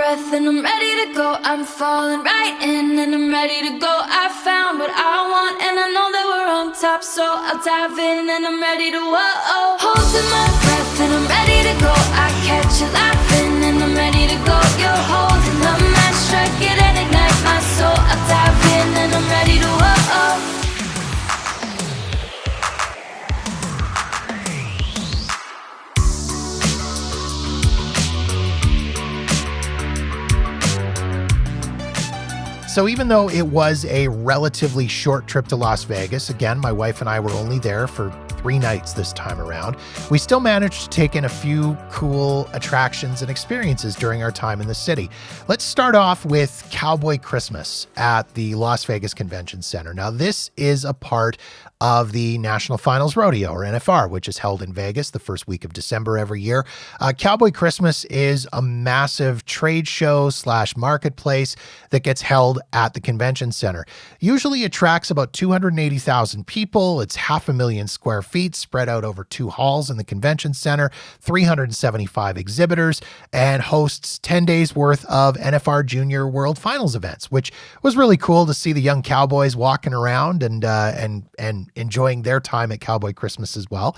breath and I'm ready to go. I'm falling right in and I'm ready to go. I found what I want and I know that we're on top, so I'll dive in and I'm ready to whoa. Holding my breath and I'm ready to go. I catch you laughing and I'm ready to go. You're holding the match, strike it and ignite my soul. I'll dive in and I'm ready to whoa. So even though it was a relatively short trip to Las Vegas, again, my wife and I were only there for 3 nights this time around, we still managed to take in a few cool attractions and experiences during our time in the city. Let's start off with Cowboy Christmas at the Las Vegas Convention Center. Now, this is a part of the National Finals Rodeo, or NFR, which is held in Vegas the first week of December every year. Cowboy Christmas is a massive trade show / marketplace that gets held at the convention center. Usually attracts about 280,000 people. It's 500,000 square feet spread out over 2 halls in the convention center, 375 exhibitors, and hosts 10 days worth of NFR Junior World Finals events, which was really cool to see the young cowboys walking around and enjoying their time at Cowboy Christmas as well.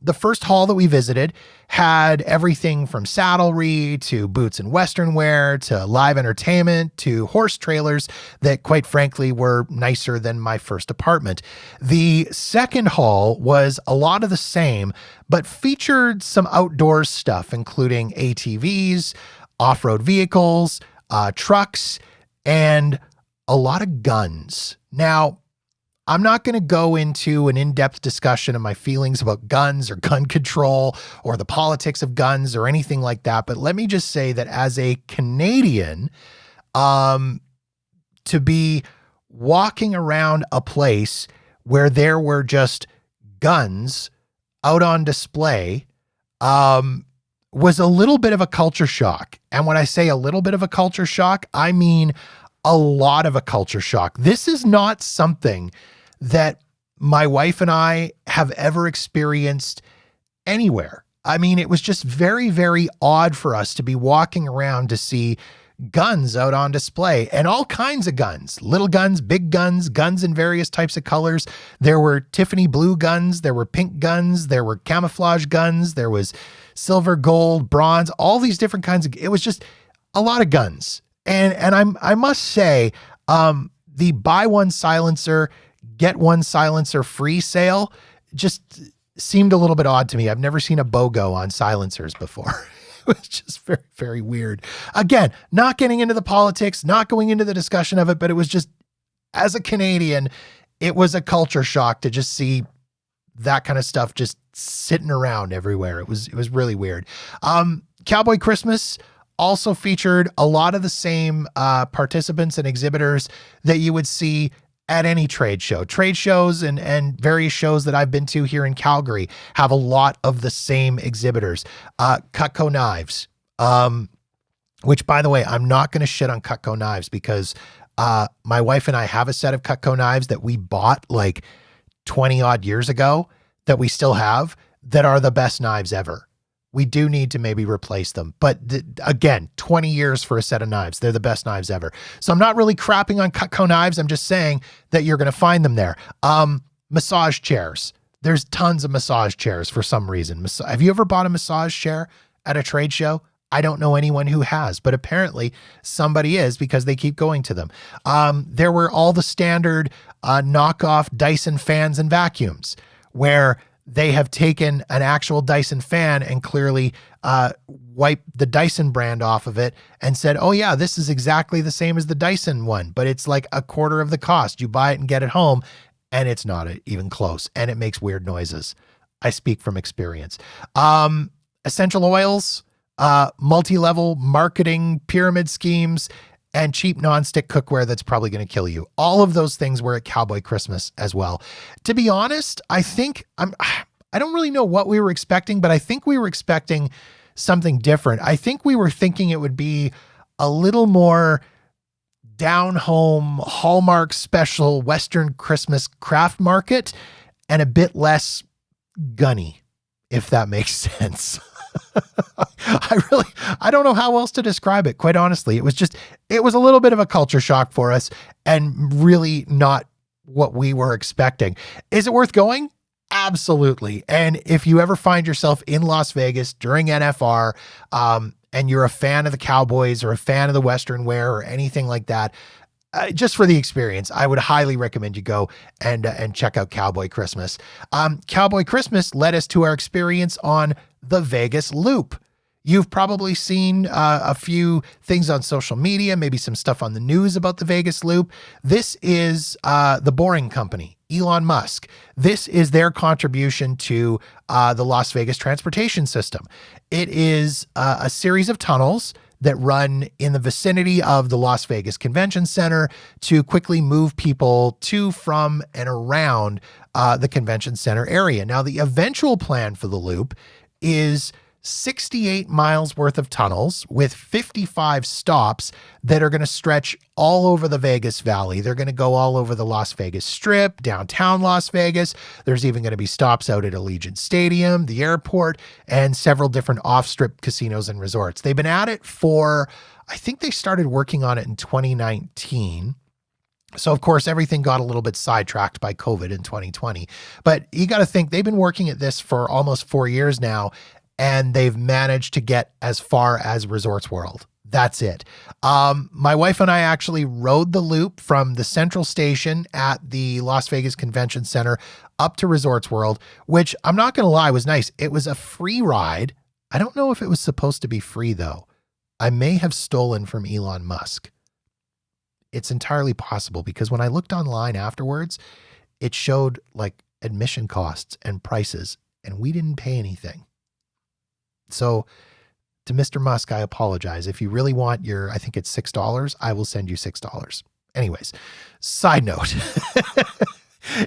The first hall that we visited had everything from saddlery to boots and western wear to live entertainment to horse trailers that, quite frankly, were nicer than my first apartment. The second hall was a lot of the same, but featured some outdoors stuff, including ATVs, off-road vehicles, trucks, and a lot of guns. Now, I'm not going to go into an in-depth discussion of my feelings about guns or gun control or the politics of guns or anything like that. But let me just say that as a Canadian, to be walking around a place where there were just guns out on display, was a little bit of a culture shock. And when I say a little bit of a culture shock, I mean a lot of a culture shock. This is not something that my wife and I have ever experienced anywhere. I mean, it was just very, very odd for us to be walking around to see guns out on display, and all kinds of guns, little guns, big guns, guns in various types of colors. There were Tiffany blue guns, there were pink guns, there were camouflage guns, there was silver, gold, bronze, all these different kinds of, it was just a lot of guns. And I must say, the buy one silencer, get one silencer free sale just seemed a little bit odd to me. I've never seen a BOGO on silencers before. It was just very, very weird. Again, not getting into the politics, not going into the discussion of it, but it was just, as a Canadian, it was a culture shock to just see that kind of stuff just sitting around everywhere. It was really weird. Cowboy Christmas also featured a lot of the same participants and exhibitors that you would see at any trade show. Trade shows and various shows that I've been to here in Calgary have a lot of the same exhibitors. Cutco knives, which, by the way, I'm not going to shit on Cutco knives because my wife and I have a set of Cutco knives that we bought like 20 odd years ago that we still have that are the best knives ever. We do need to maybe replace them. But again, 20 years for a set of knives. They're the best knives ever. So I'm not really crapping on Cutco knives. I'm just saying that you're going to find them there. Massage chairs. There's tons of massage chairs for some reason. Have you ever bought a massage chair at a trade show? I don't know anyone who has, but apparently somebody is because they keep going to them. There were all the standard knockoff Dyson fans and vacuums where they have taken an actual Dyson fan and clearly wiped the Dyson brand off of it and said, oh yeah, this is exactly the same as the Dyson one, but it's like a quarter of the cost. You buy it and get it home and it's not even close. And it makes weird noises. I speak from experience. Essential oils, multi-level marketing pyramid schemes, and cheap nonstick cookware that's probably going to kill you. All of those things were at Cowboy Christmas as well. To be honest, I don't really know what we were expecting, but I think we were expecting something different. I think we were thinking it would be a little more down-home, Hallmark special Western Christmas craft market and a bit less gunny, if that makes sense. I don't know how else to describe it. Quite honestly, it was a little bit of a culture shock for us and really not what we were expecting. Is it worth going? Absolutely. And if you ever find yourself in Las Vegas during NFR, and you're a fan of the Cowboys or a fan of the Western wear or anything like that, just for the experience, I would highly recommend you go and check out Cowboy Christmas. Cowboy Christmas led us to our experience on the Vegas Loop. You've probably seen a few things on social media, maybe some stuff on the news about the Vegas Loop. This is the Boring Company, Elon Musk. This is their contribution to the Las Vegas transportation system. It is a series of tunnels that run in the vicinity of the Las Vegas Convention Center to quickly move people to, from, and around the Convention Center area. Now, the eventual plan for the loop is 68 miles worth of tunnels with 55 stops that are going to stretch all over the Vegas Valley. They're going to go all over the Las Vegas Strip, downtown Las Vegas. There's even going to be stops out at Allegiant Stadium, the airport, and several different off-strip casinos and resorts. They've been at it for, I think they started working on it in 2019. So, of course, everything got a little bit sidetracked by COVID in 2020. But you got to think they've been working at this for almost 4 years now, and they've managed to get as far as Resorts World. That's it. My wife and I actually rode the loop from the central station at the Las Vegas Convention Center up to Resorts World, which I'm not going to lie was nice. It was a free ride. I don't know if it was supposed to be free, though. I may have stolen from Elon Musk. It's entirely possible because when I looked online afterwards, it showed like admission costs and prices, and we didn't pay anything. So to Mr. Musk, I apologize. If you really want your, I think it's $6, I will send you $6. Anyways, side note,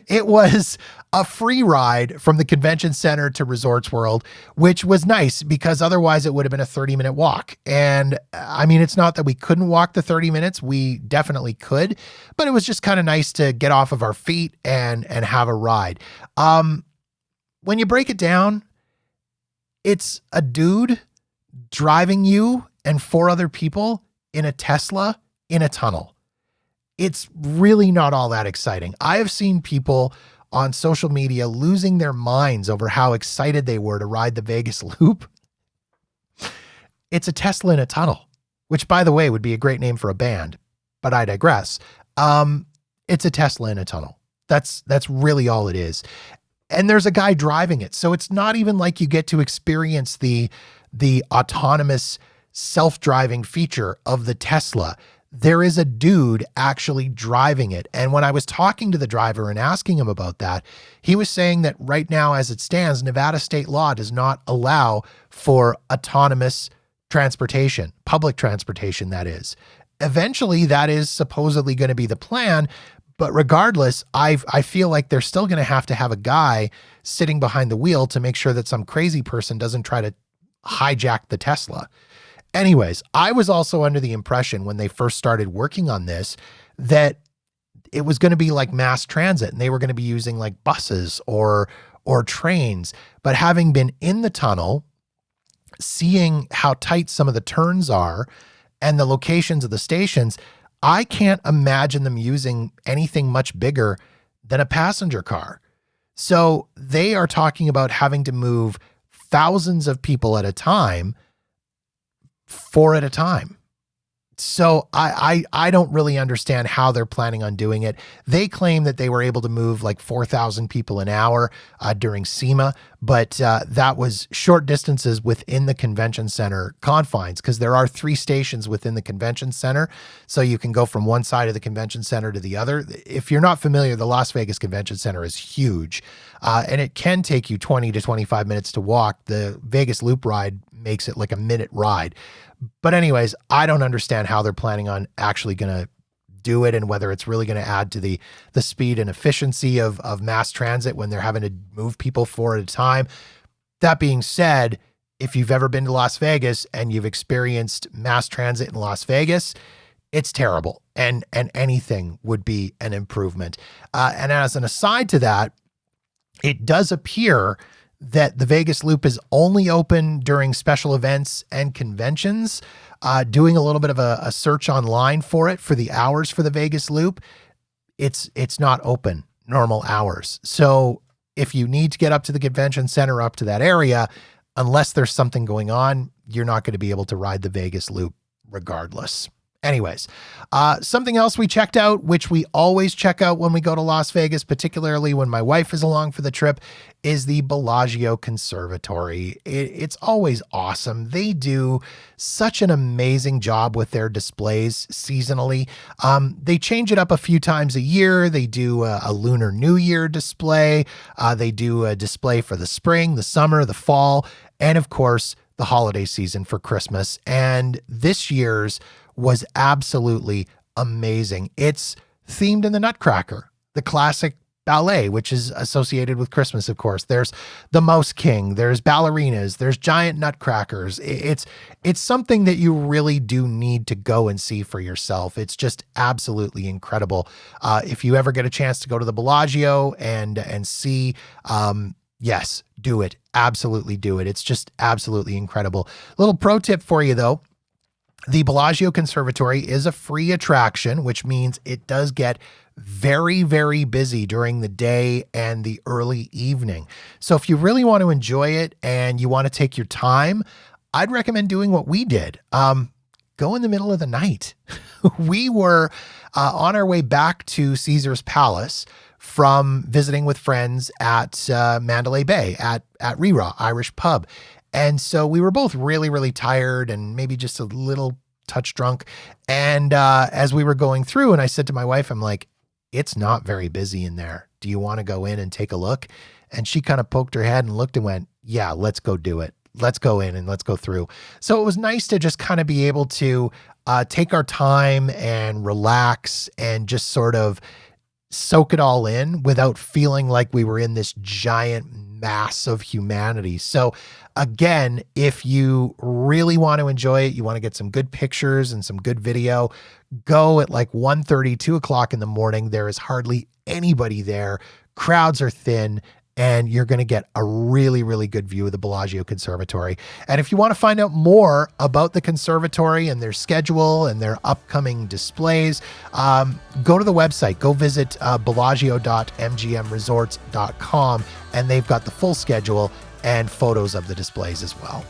it was a free ride from the convention center to Resorts World, which was nice because otherwise it would have been a 30-minute walk. And I mean, it's not that we couldn't walk the 30 minutes. We definitely could, but it was just kind of nice to get off of our feet and have a ride. When you break it down, it's a dude driving you and 4 other people in a Tesla in a tunnel. It's really not all that exciting. I have seen people on social media losing their minds over how excited they were to ride the Vegas Loop. It's a Tesla in a tunnel, which, by the way, would be a great name for a band, but I digress. It's a Tesla in a tunnel. That's really all it is. And there's a guy driving it. So it's not even like you get to experience the autonomous self-driving feature of the Tesla. There is a dude actually driving it. And when I was talking to the driver and asking him about that, he was saying that right now, as it stands, Nevada state law does not allow for autonomous transportation, public transportation, that is. Eventually, that is supposedly going to be the plan. But regardless, I feel like they're still going to have a guy sitting behind the wheel to make sure that some crazy person doesn't try to hijack the Tesla. Anyways, I was also under the impression when they first started working on this that it was going to be like mass transit and they were going to be using like buses or trains. But having been in the tunnel, seeing how tight some of the turns are and the locations of the stations, I can't imagine them using anything much bigger than a passenger car. So they are talking about having to move thousands of people at a time, 4 at a time. So I don't really understand how they're planning on doing it. They claim that they were able to move like 4,000 people an hour during SEMA, but that was short distances within the convention center confines because there are 3 stations within the convention center. So you can go from one side of the convention center to the other. If you're not familiar, the Las Vegas Convention Center is huge and it can take you 20 to 25 minutes to walk. The Vegas Loop ride makes it like a minute ride. But anyways, I don't understand how they're planning on actually going to do it and whether it's really going to add to the speed and efficiency of mass transit when they're having to move people 4 at a time. That being said, if you've ever been to Las Vegas and you've experienced mass transit in Las Vegas, it's terrible. And anything would be an improvement. And as an aside to that, it does appear that the Vegas Loop is only open during special events and conventions. Doing a little bit of a search online for it, for the hours for the Vegas Loop, it's not open normal hours. So if you need to get up to the convention center, up to that area, unless there's something going on, you're not going to be able to ride the Vegas Loop regardless. Anyways, something else we checked out, which we always check out when we go to Las Vegas, particularly when my wife is along for the trip, is the Bellagio Conservatory. It's always awesome. They do such an amazing job with their displays seasonally. They change it up a few times a year. They do a Lunar New Year display. They do a display for the spring, the summer, the fall, and of course, the holiday season for Christmas. And this year's was absolutely amazing. It's themed in the Nutcracker, the classic ballet, which is associated with Christmas, of course. There's the Mouse King, there's ballerinas, there's giant nutcrackers. It's something that you really do need to go and see for yourself. It's just absolutely incredible. If you ever get a chance to go to the Bellagio and see, yes, do it. Absolutely do it. It's just absolutely incredible. Little pro tip for you though. The Bellagio Conservatory is a free attraction, which means it does get very, very busy during the day and the early evening. So if you really want to enjoy it and you want to take your time, I'd recommend doing what we did. Go in the middle of the night. We were on our way back to Caesar's Palace from visiting with friends at Mandalay Bay at Rira Irish Pub. And so we were both really, really tired and maybe just a little touch drunk. And as we were going through, and I said to my wife, I'm like, it's not very busy in there. Do you want to go in and take a look? And she kind of poked her head and looked and went, yeah, let's go do it. Let's go in and let's go through. So it was nice to just kind of be able to take our time and relax and just sort of soak it all in without feeling like we were in this giant mass of humanity. So again, if you really want to enjoy it, you want to get some good pictures and some good video, go at like 1:30, 2 o'clock in the morning. There is hardly anybody there. Crowds are thin. And you're going to get a really, really good view of the Bellagio Conservatory. And if you want to find out more about the conservatory and their schedule and their upcoming displays, go to the website. Go visit bellagio.mgmresorts.com, and they've got the full schedule and photos of the displays as well.